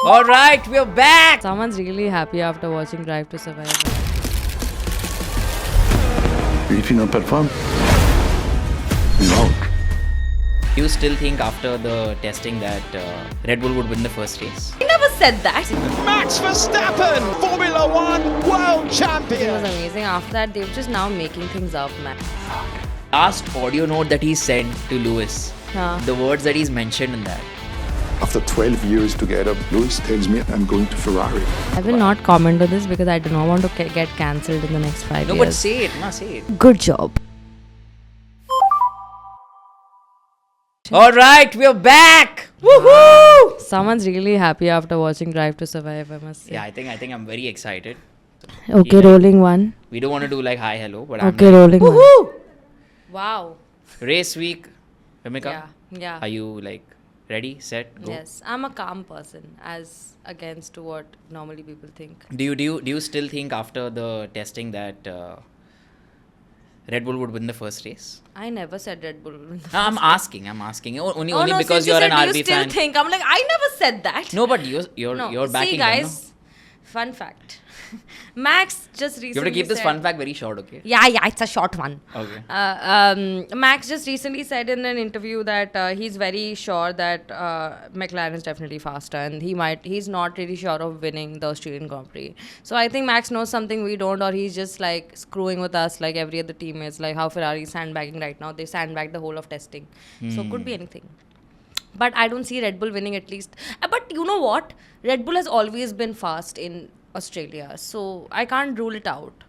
All right, we're back. Someone's really happy after watching Drive to Survive. If you don't perform, you're out. Do you still think after the testing that Red Bull would win the first race? I never said that. Max Verstappen, Formula One world It was champion. amazing. After that, they were just now making things up, man. Last audio note that he sent to Lewis, Huh. the words that he's mentioned in that. After 12 years together, Lewis tells me I'm going to Ferrari. I will not comment on this because I do not want to get cancelled in the next 5 No, years. but say it, say it. Good job. All right, we're back. Woohoo! Someone's really happy after watching Drive to Survive, I must say. Yeah, I think I'm very excited. Okay, Yeah. rolling one. We don't want to do like hi, hello, but Okay, I'm like, rolling one. Wow. race week. Vimika, Yeah. are you like ready, set, go? Yes, I'm a calm person as against to what normally people think. Do you still think after the testing that Red Bull would win the first race? I never said Red Bull. No, I'm asking. Only Oh, no, because since you you're said, an do you RB still fan. think? I'm like, I never said that. No, but you're No, backing see, them, no? guys. Fun fact. Max just recently You have to keep this said, fun fact very short, okay? Yeah, it's a short one. Okay. Max just recently said in an interview that he's very sure that McLaren is definitely faster, and he's not really sure of winning the Australian Grand Prix. So I think Max knows something we don't, or he's just like screwing with us like every other team is, like how Ferrari is sandbagging right now. They sandbagged the whole of testing. So could be anything. But I don't see Red Bull winning at least. But you know what? Red Bull has always been fast in Australia. So I can't rule it out.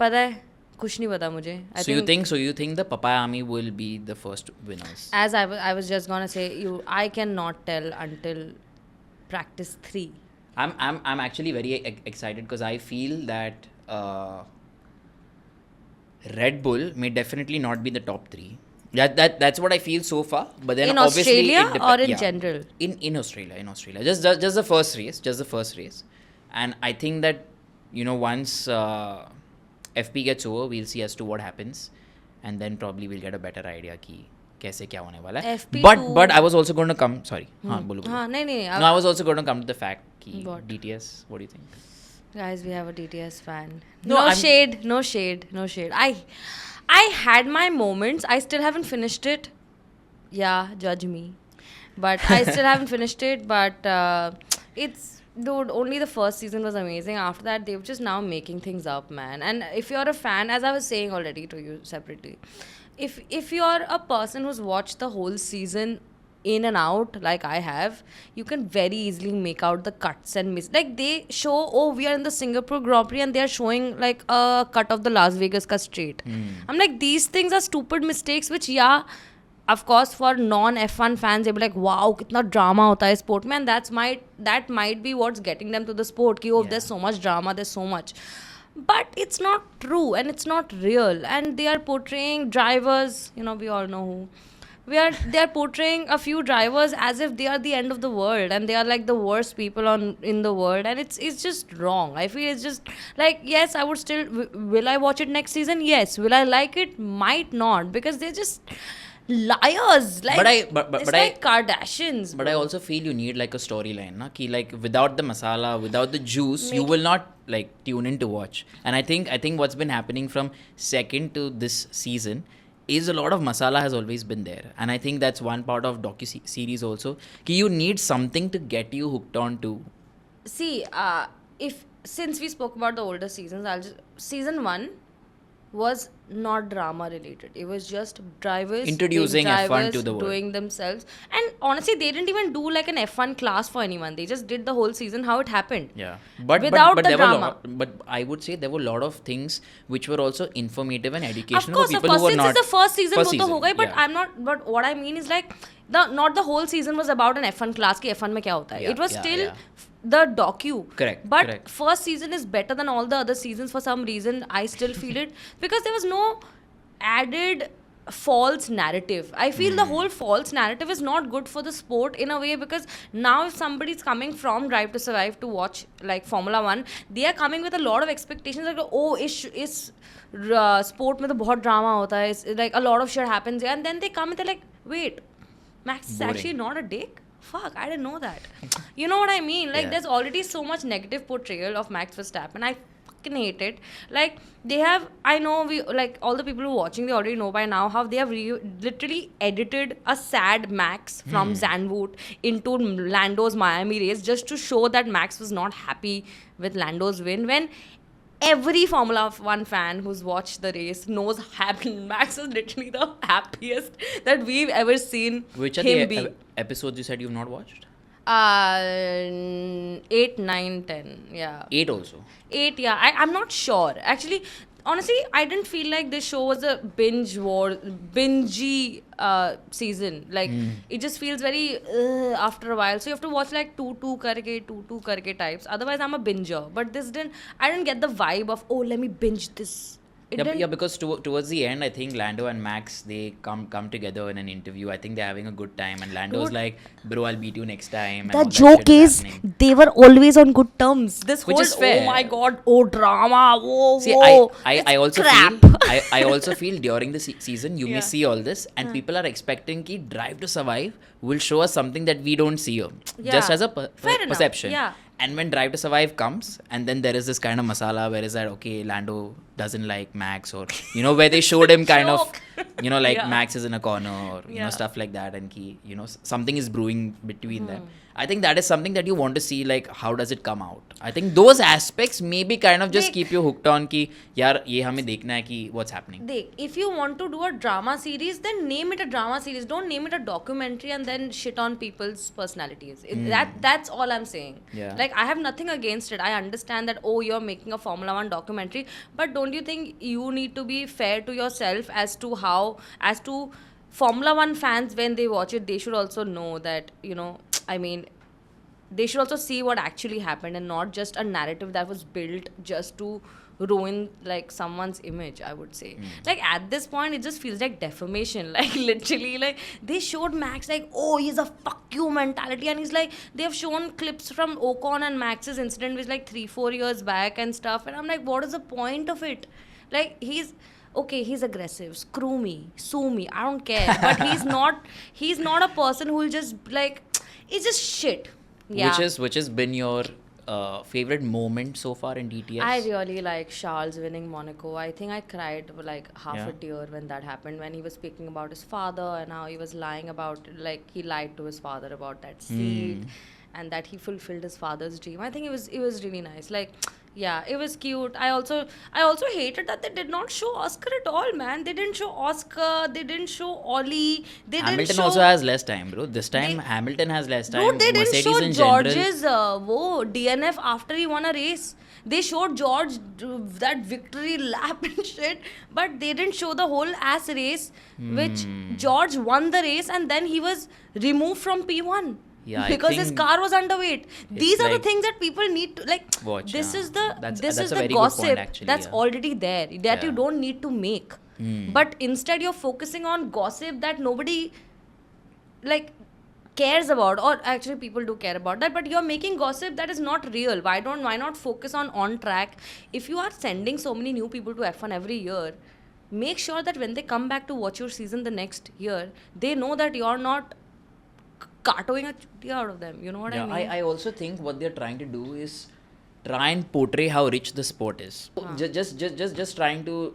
पता है कुछ नहीं पता मुझे. So you think the Papaya Army will be the first winners? As I was just gonna say, I cannot tell until practice 3. I'm actually very excited because I feel that Red Bull may definitely not be the top 3. That's what I feel so far. But then In obviously Australia or in general? In Australia. Just the first race. And I think that once FP gets over, we'll see as to what happens, and then probably we'll get a better idea कि कैसे क्या होने वाला है. FP But I was also going to come. Sorry. हाँ बोलो. हाँ नहीं No, I was also going to come to the fact कि What? DTS. What do you think? Guys, we have a DTS fan. No, No I'm- shade. I had my moments. I still haven't finished it. Yeah, judge me. But I still haven't finished it. But dude, only the first season was amazing. After that, they were just now making things up, man. And if you're a fan, as I was saying already to you separately, if you're a person who's watched the whole season in and out like I have, you can very easily make out the cuts and miss. Like they show, we are in the Singapore Grand Prix and they are showing like a cut of the Las Vegas ka straight. I'm like, these things are stupid mistakes, which of course for non F1 fans they'll be like, wow, kitna drama hota hai sport mein, and that might be what's getting them to the sport ki, there's so much drama, there's so much. But it's not true and it's not real, and they are portraying drivers, we all know who. They are portraying a few drivers as if they are the end of the world and they are like the worst people in the world, and it's just wrong. I feel it's just like, yes, I would still will I watch it next season? Yes. Will I like it? Might not, because they're just liars. Like it's like Kardashians. But I also feel you need like a storyline, na? Ki like without the masala, without the juice, you will not like tune in to watch. And I think what's been happening from second to this season is a lot of masala has always been there, and I think that's one part of docu-series also. Ki you need something to get you hooked on to. See, since we spoke about the older seasons, season 1 was not drama related. It was just drivers Introducing being F1 drivers, to the world. doing themselves. And honestly, they didn't even do like an F1 class for anyone. They just did the whole season how it happened. Yeah, but Without but the there drama. but I would say there were a lot of things which were also informative and Of educational course, for people who were since not. it's the first season, first wo to season, hoga hi, but yeah. But what I mean is like not the whole season was about an F1 class ki F1 mein kya hota hai. Yeah, It was yeah, still yeah. the docu. Correct, But correct. first season is better than all the other seasons for some reason. I still feel it because there was no added false narrative. I feel the whole false narrative is not good for the sport in a way, because now if somebody's coming from Drive to Survive to watch like Formula 1, they are coming with a lot of expectations like, is sport mein to bahut drama hota hai, like a lot of shit happens here, and then they come and they're like, wait, Max is Boring. actually not a dick. fuck, I didn't know that. You know what I mean? Like, Yeah. there's already so much negative portrayal of Max Verstappen. I fucking hate it. Like, they have, I know we, like, all the people who are watching, they already know by now how they have literally edited a sad Max from Zandvoort into Lando's Miami race just to show that Max was not happy with Lando's win, when every Formula 1 fan who's watched the race knows Max was literally the happiest that we've ever seen Which are him the be. episodes you said you've not watched? 8, 9, 10. Yeah. 8 also. 8, yeah. I'm not sure. Actually, honestly, I didn't feel like this show was a bingey season. Like, it just feels very after a while. So you have to watch like 2 karke types. Otherwise, I'm a binger. But I didn't get the vibe of, oh, let me binge this. Yeah, because towards the end, I think Lando and Max, they come together in an interview. I think they're having a good time, and Lando's Dude. like, "Bro, I'll beat you next time." and The all that joke shit is, happening. they were always on good terms. This Which whole, is fair. oh my god, oh drama, whoa, See, whoa. I it's also crap. feel I also feel during the season you may Yeah. see all this, and people are expecting ki Drive to Survive will show us something that we don't see here, just Yeah. as a Fair enough. perception. Yeah. And when Drive to Survive comes, and then there is this kind of masala where is that, okay, Lando doesn't like Max, or where they showed him kind of like Yeah. Max is in a corner, or Yeah. stuff like that, and something is brewing between them. I think that is something that you want to see, like how does it come out. I think those aspects maybe kind of just Like- keep you hooked on ki yaar ye hame dekhna hai ki what's happening. If you want to do a drama series, then name it a drama series. Don't name it a documentary and then shit on people's personalities. That's all I'm saying. Yeah. Like, I have nothing against it. I understand that, oh, you're making a Formula 1 documentary, but don't you think you need to be fair to yourself as to Formula 1 fans, when they watch it, they should also know that, I mean, they should also see what actually happened and not just a narrative that was built just to ruin like someone's image, I would say. Like, at this point, it just feels like defamation. Like, literally, like, they showed Max like, oh, he's a fuck you mentality, and he's like, they have shown clips from Ocon and Max's incident which like 3-4 years back and stuff, and I'm like, what is the point of it? Like, he's aggressive, screw me, sue me, I don't care. But he's not a person who will just like, it's just shit. Yeah. Which has been your favorite moment so far in DTS? I really like Charles winning Monaco. I think I cried like half Yeah. a tear when that happened, when he was speaking about his father and how he was lying about, like, he lied to his father about that seat and that he fulfilled his father's dream. I think it was really nice. Like, yeah, it was cute. I also hated that they did not show Oscar at all, man. They didn't show Oscar. They didn't show Ollie. They didn't Hamilton show. also has less time, bro. This time Hamilton has less time. Dude, they didn't Mercedes show in general. George's DNF after he won a race. They showed George that victory lap and shit, but they didn't show the whole ass race, which George won the race and then he was removed from P1. Yeah, I because his think car was underweight. These are the like- things that people need to like Watch, this yeah. is the That's this a is the very good gossip point, actually, that's yeah. already there that you Yeah. don't need to make. But instead you're focusing on gossip that nobody like cares about, or actually people do care about that, but you're making gossip that is not real. Why not focus on track? If you are sending so many new people to F1 every year, make sure that when they come back to watch your season the next year, they know that you're not cartoing a chutti out of them. You know what I mean? I also think what they're trying to do is try and portray how rich the sport is. Just trying to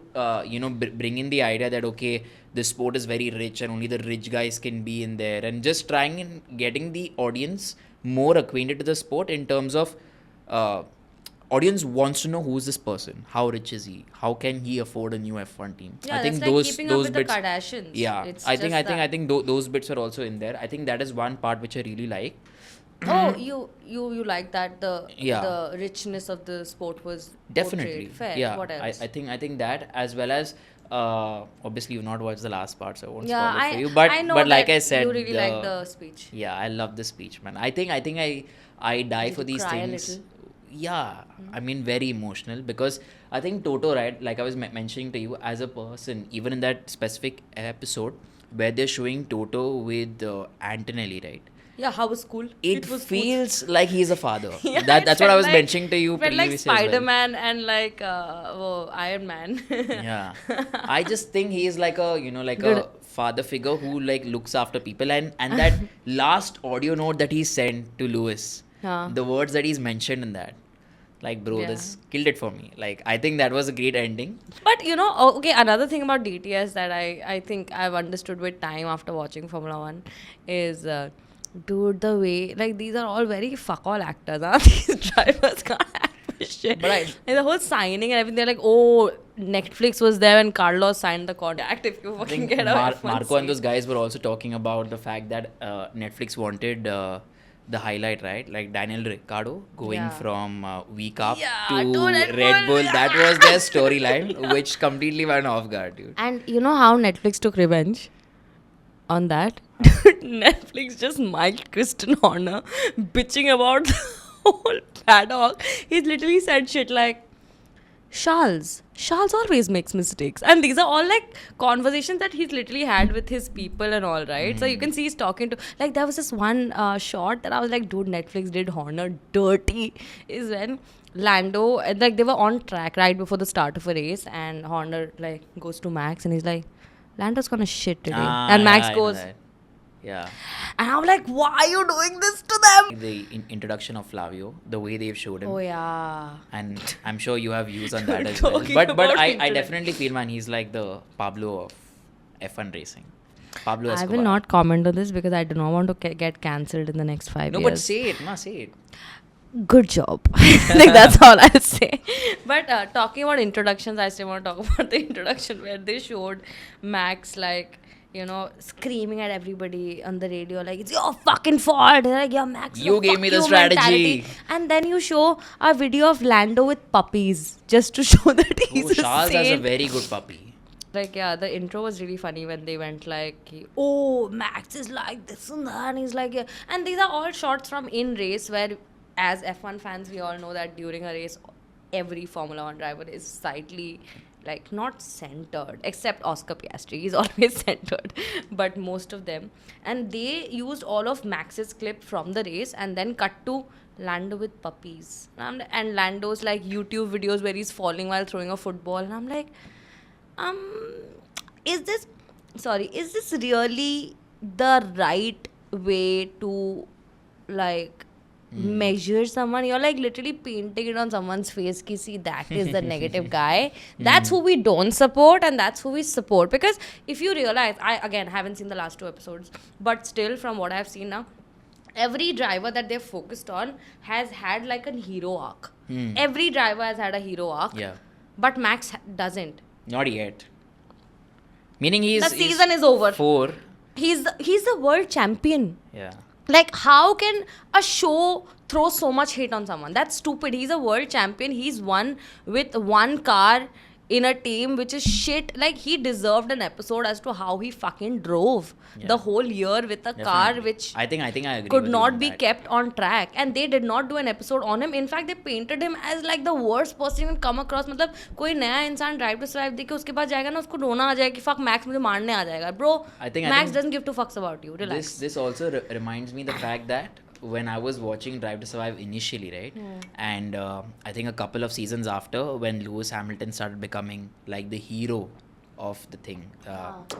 bring in the idea that okay, this sport is very rich and only the rich guys can be in there, and just trying and getting the audience more acquainted to the sport in terms of audience wants to know who's this person, how rich is he, how can he afford a new F1 team. Yeah, I think that's like those keeping up with bits. the Kardashians. Yeah, It's I think just that. those bits are also in there. I think that is one part which I really like. Oh, you like that Yeah. the richness of the sport was Definitely. portrayed. Fair. Yeah. What else? I think that, as well as obviously you've not watched the last part, so I won't yeah, spoil it for you. I know but like that I said, you really like the speech. yeah, I love the speech, man. I think I die Did for you these cry a things. little? Yeah, I mean very emotional, because I think Toto, right? Like I was mentioning to you, as a person, even in that specific episode where they're showing Toto with Antonelli, right? Yeah, how was cool? It was cool. feels like he's a father. Yeah, That's it what I felt was like- mentioning to you it felt like previously as well. Spider-Man and like Iron Man. Yeah, I just think he is like a like Good. a father figure who like looks after people, and that last audio note that he sent to Lewis, Huh. the words that he's mentioned in that, like bro, Yeah. this killed it for me. Like I think that was a great ending. But okay, another thing about DTS that I think I've understood with time after watching Formula One is, dude, the way, like, these are all very fuck all actors, huh? These drivers can't act for shit. But and the whole signing and everything, they're like, oh, Netflix was there when Carlos signed the contract. If you I fucking think get a F1 Marco and seat. those guys were also talking about the fact that Netflix wanted the highlight, right? Like Daniel Ricciardo going Yeah. from weak up Yeah, to to Red Red Bull, Bull. That yeah. was their storyline, which completely went off guard, dude. And you know how Netflix took revenge on that? Netflix just mic'd Kristen Horner bitching about the whole paddock. He literally said shit like, Charles always makes mistakes. And these are all like conversations that he's literally had with his people and all, right? So you can see he's talking to, like, there was this one shot that I was like, dude, Netflix did Horner dirty. Is when Lando, like, they were on track right before the start of a race, and Horner like goes to Max and he's like, Lando's gonna shit today. And Max yeah, I know goes, that. Yeah. and I'm like, why are you doing this to them? The introduction of Flavio, the way they've showed him. Oh yeah. And I'm sure you have views on that as well. Talking But about I introduction. definitely feel, man, he's like the Pablo of F1 racing. Pablo Escobar. I will not comment on this because I do not want to get cancelled in the next 5 No, years. but say it, ma, say it. Good job. Like, that's all I'll say. But talking about introductions, I still want to talk about the introduction where they showed Max, like, screaming at everybody on the radio, like, it's your fucking fault. They're like, yeah, Max, You gave fuck me the you strategy. mentality. And then you show a video of Lando with puppies just to show that he's Oh, Charles a has a saint. very good puppy. Like, yeah, the intro was really funny when they went like, oh, Max is like this and that. And he's like, yeah. And these are all shots from in race where, as F1 fans, we all know that during a race, every Formula One driver is slightly, like, not centered, except Oscar Piastri. He's always centered, but most of them. And they used all of Max's clip from the race and then cut to Lando with puppies. And Lando's, like, YouTube videos where he's falling while throwing a football. And I'm like, is this really the right way to, like, measure someone? You're like literally painting it on someone's face ki, see, that is the negative guy. That's who we don't support and that's who we support. Because if you realize, I again haven't seen the last 2 episodes, but still from what I've seen now, every driver that they've focused on has had like a hero arc. Every driver has had a hero arc. Yeah. But Max doesn't. Not yet. Meaning he's... The season is over. 4. He's the world champion. Yeah. Like, how can a show throw so much hate on someone? That's stupid. He's a world champion. He's won with one car in a team which is shit. Like, he deserved an episode as to how he fucking drove the whole year with a car Definitely. which I think I agree could with you not on be that. kept on track. And they did not do an episode on him. In fact, they painted him as like the worst person you can come across. मतलब कोई नया इंसान drive to survive देख के उसके पास जाएगा ना, उसको रोना आ जाएगा कि fuck, Max मुझे मारने आ जाएगा. Bro, I think Max doesn't give two fucks about you. Relax. This also reminds me the fact that when I was watching Drive to Survive initially, right, and I think a couple of seasons after, when Lewis Hamilton started becoming like the hero of the thing,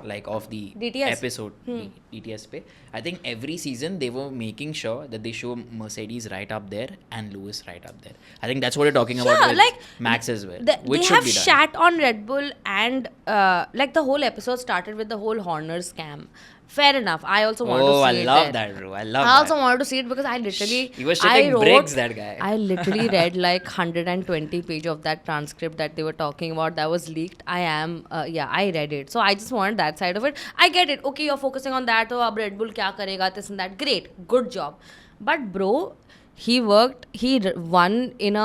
like of the DTS. episode, DTS pe, I think every season they were making sure that they show Mercedes right up there and Lewis right up there. I think that's what you're talking about with like, Max as well, They which should have be done. shat on Red Bull and like the whole episode started with the whole Horner scam. Fair enough. I also want to see I it love there. that, bro. I love I also that. wanted to see it because I literally... He was I shitting wrote, bricks, that guy. I literally read like 120 page of that transcript that they were talking about that was leaked. I read it. So I just wanted that side of it. I get it. Okay, you're focusing on that. Oh, ab Red Bull kya karega, this and that. Great. Good job. But bro, he won in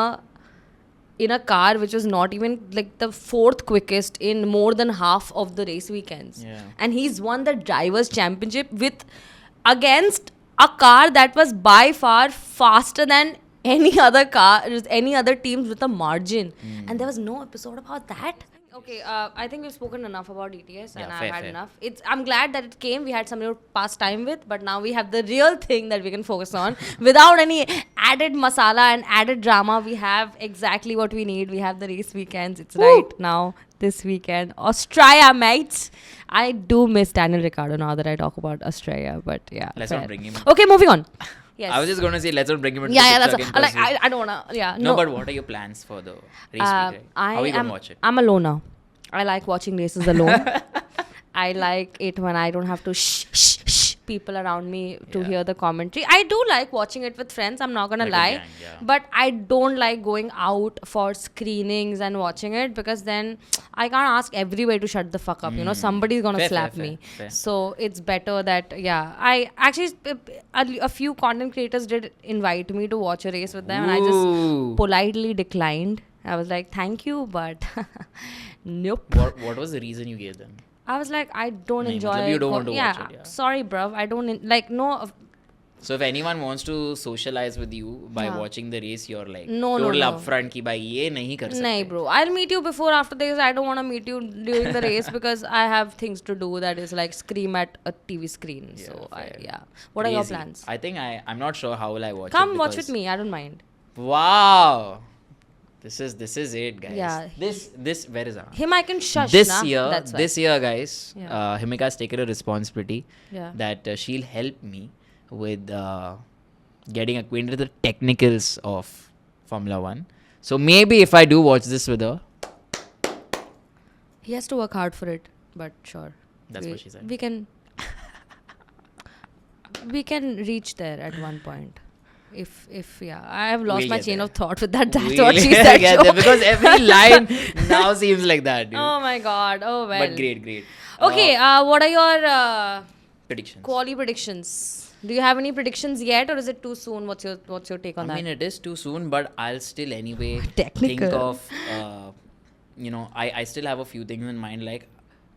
a car which was not even like the 4th quickest in more than half of the race weekends. Yeah. And he's won the drivers championship against a car that was by far faster than any other car, any other teams with a margin. And there was no episode about that. Okay, I think we've spoken enough about ETS, and Yeah, I've fair, had fair. enough. I'm glad that it came. We had something to pass time with, but now we have the real thing that we can focus on without any added masala and added drama. We have exactly what we need. We have the race weekends. It's right now this weekend. Australia, mates. I do miss Daniel Ricciardo now that I talk about Australia, but yeah. Let's fair. not bring him. Okay, moving on. Yes. I was just going to say, let's not bring him into yeah, the that's picture again. like 'cause I don't wanna. Yeah, no, but what are your plans for the race week? Right? How are you going to watch it? I'm a loner. I like watching races alone. I like it when I don't have to shh people around me to Yeah. hear the commentary. I do like watching it with friends. I'm not gonna Like a lie, gang, yeah. but I don't like going out for screenings and watching it because then I can't ask everybody to shut the fuck up. You know, somebody's gonna Fair, slap fair, me. fair. So it's better that I actually a few content creators did invite me to watch a race with them, and I just Ooh. politely declined. I was like, thank you, but nope. What was the reason you gave them? I was like, I don't Nahin, enjoy. matlab you don't want to yeah, watch it, yeah. sorry, bruv. I don't like no. So if anyone wants to socialize with you by Yeah. watching the race, you're like No, no, total no. upfront ki bhai ye nahi kar sakte. Nahi, bro. I'll meet you before after the race. I don't want to meet you during the race because I have things to do. That is like scream at a TV screen. Yeah, So fair. yeah. What are your Crazy. plans? I think I'm not sure how will I watch it. Come watch with because- me. I don't mind. Wow. This is it, guys. Yeah. This where is Anna? Him I can shush. This na? year, That's why. this year, guys, Yeah. Himika's taken a responsibility Yeah. that she'll help me with getting acquainted with the technicals of Formula One. So maybe if I do watch this with her, He has to work hard for it, but sure. That's what she said. We can reach there at one point. If yeah, I have lost We'll my get chain there. of thought with that. That's we'll what she get said. there Sure. because every line now seems like that, dude. Oh my god. Oh well. But great. Okay. What are your Predictions. quali predictions? Do you have any predictions yet, or is it too soon? What's your take on I that? mean, it is too soon, but I'll still anyway Technical. think of, I still have a few things in mind. Like,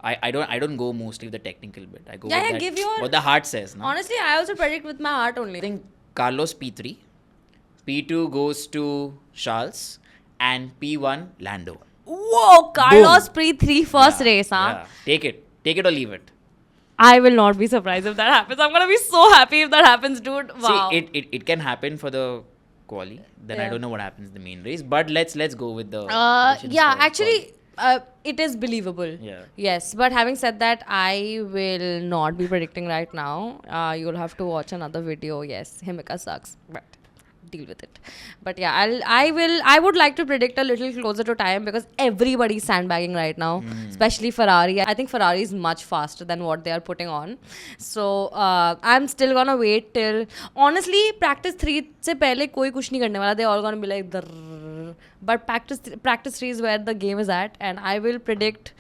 I don't go mostly with the technical bit. I go Yeah, with yeah, that, give your- what the heart says. No? Honestly, I also predict with my heart only. I think Carlos P3, P2 goes to Charles, and P1 Lando. Whoa, Carlos Pre-3 first race, huh? Yeah. Take it or leave it. I will not be surprised if that happens. I'm gonna be so happy if that happens, dude. Wow. See, it can happen for the quali. Then I Yeah. don't know what happens in the main race. But let's go with the. predictions yeah, for actually, it is believable. Yeah. Yes, but having said that, I will not be predicting right now. You'll have to watch another video. Yes, Himika sucks, but deal with it. But yeah, I would like to predict a little closer to time because everybody's sandbagging right now, especially Ferrari. I think Ferrari is much faster than what they are putting on. So I'm still gonna wait till honestly practice 3 से पहले कोई कुछ नहीं करने वाला. They're all gonna be like "Drrrr." But practice 3 is where the game is at, and I will predict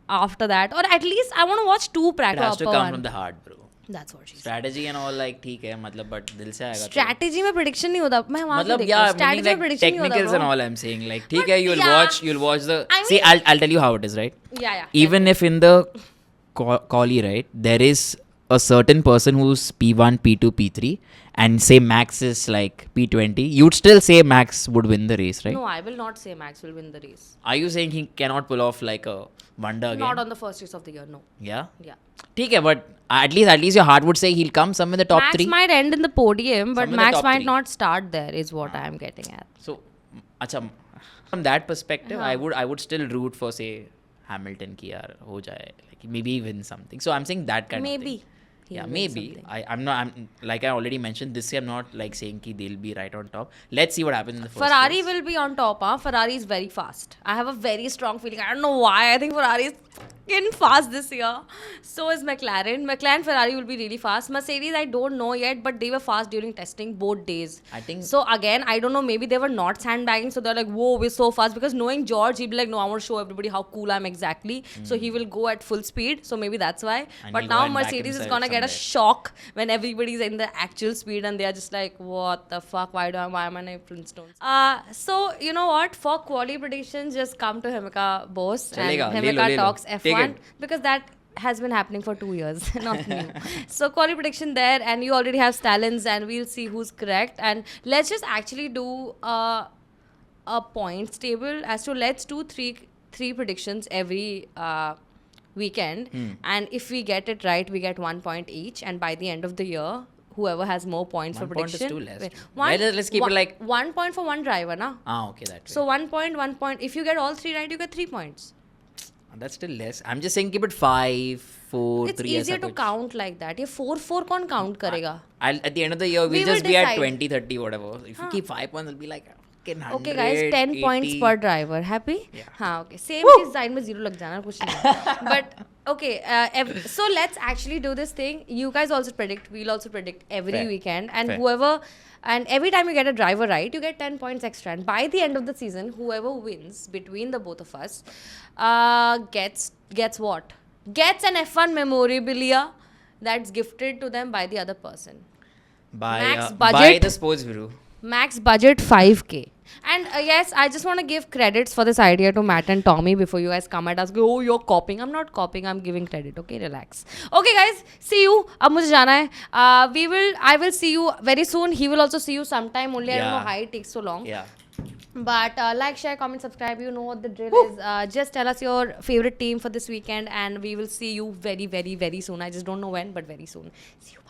after that, or at least I want to watch 2 It practice. has to come from the heart, bro. That's what she said. Strategy and all like ठीक है मतलब but दिल से आएगा तो strategy में prediction नहीं होता. मैं वहां पे मतलब देखती हूँ. yeah meaning स्ट्रैटेजी में like प्रिडिक्शन नहीं होता. technicals and bro. all I'm saying like ठीक But है yeah. you'll watch the I see mean- I'll tell you how it is, right? Yeah. Even if in the quali, right, there is a certain person who's P1, P2, P3 and say Max is like P20, you'd still say Max would win the race, right? No, I will not say Max will win the race. Are you saying he cannot pull off like a wonder again? Not on the first race of the year. No. Yeah? Yeah. ठीक है, but at least your heart would say he'll come somewhere in the top Max 3. might end in the podium, but Some in the Max top might 3. not start there. Is what I am getting at. So, अच्छा, from that perspective, I would still root for say Hamilton ki yaar ho jaye, like maybe win something. So I'm saying that kind of Maybe. thing. he'll Yeah, win maybe. something. I'm like I already mentioned this year. I'm not like saying ki they'll be right on top. Let's see what happens in the first Ferrari race. will be on top. Ferrari is very fast. I have a very strong feeling. I don't know why. I think Ferrari is fucking fast this year. So is McLaren. McLaren Ferrari will be really fast. Mercedes, I don't know yet, but they were fast during testing both days. I think So again, I don't know. Maybe they were not sandbagging, so they're like, "Whoa, we're so fast." Because knowing George, he'll be like, "No, I want to show everybody how cool I'm exactly." So he will go at full speed. So maybe that's why. And But he'll now go and back Mercedes is himself gonna get a somewhere. shock when everybody's in the actual speed and they're just like, "What the fuck? Why am I in Flintstones?" So you know what? For quali predictions, just come to Himika Bose Chalega, and le lo, Himika le lo. Talks Take F1 it. because that has been happening for 2 years, not new. So quali prediction there, and you already have Stalins, and we'll see who's correct. And let's just actually do a points table as to let's do 3 3 predictions every weekend, and if we get it right, we get 1 point each, and by the end of the year, whoever has more points for 1 point is prediction. too less. win. Let's keep it like 1 point for one driver, na? okay, that way. So 1 point, 1 point. If you get all 3 right, you get 3 points. That's still less. I'm just saying keep it 5, 4, It's 3. easier to count like that. ये 4 कौन count करेगा? At the end of the year, We we'll will just be at decide. 20, 30, whatever. If you keep 5 points, it'll be like fucking 100, Okay, guys, 10 points 80. per driver. Happy? Yeah. हाँ, okay. Same चीज side में 0 लग जाना कुछ नहीं. But okay, so let's actually do this thing. You guys also predict. We'll also predict every Fair. weekend, and Fair. and every time you get a driver right, you get 10 points extra. And by the end of the season, whoever wins between the both of us gets what? Gets an F1 memorabilia that's gifted to them by the other person. Max By budget. the sports bureau. Max budget 5K. And yes, I just want to give credits for this idea to Matt and Tommy before you guys come at us. Go, oh, you're copying. I'm not copying. I'm giving credit. Okay, relax. Okay, guys, see you. Ab mujhe jana hai. I will see you very soon. He will also see you sometime. Only I don't know Yeah. why it takes so long. Yeah. But like, share, comment, subscribe. You know what the drill is. Just tell us your favorite team for this weekend, and we will see you very, very, very soon. I just don't know when, but very soon. See you.